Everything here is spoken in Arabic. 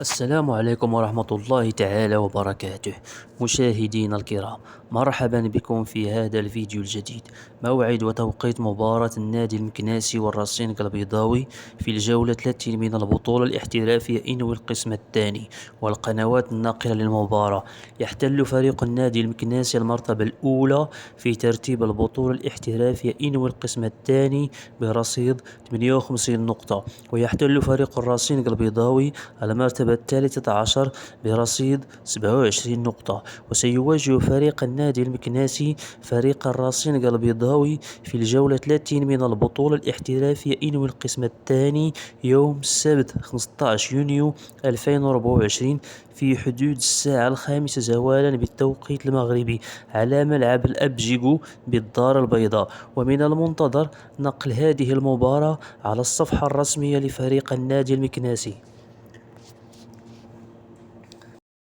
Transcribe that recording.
السلام عليكم ورحمة الله تعالى وبركاته. مشاهدينا الكرام، مرحبا بكم في هذا الفيديو الجديد. موعد وتوقيت مباراة النادي المكناسي والرصينق البيضاوي في الجولة 30 من البطولة الاحترافية إنوي القسم الثاني، والقنوات الناقلة للمباراة. يحتل فريق النادي المكناسي المرتبة الأولى في ترتيب البطولة الاحترافية إنوي القسم الثاني برصيد 58 نقطة، ويحتل فريق الرصينق البيضاوي المرتبة الثالثة عشر برصيد 27 نقطة. وسيواجه فريق النادي المكناسي فريق الرصينق البيضاوي في الجولة 30 من البطولة الاحترافية إنوي القسم الثاني يوم السبت 15 يونيو 2024 في حدود الساعة 5 زوالا بالتوقيت المغربي على ملعب الأبجيكو بالدار البيضاء. ومن المنتظر نقل هذه المباراة على الصفحة الرسمية لفريق النادي المكناسي.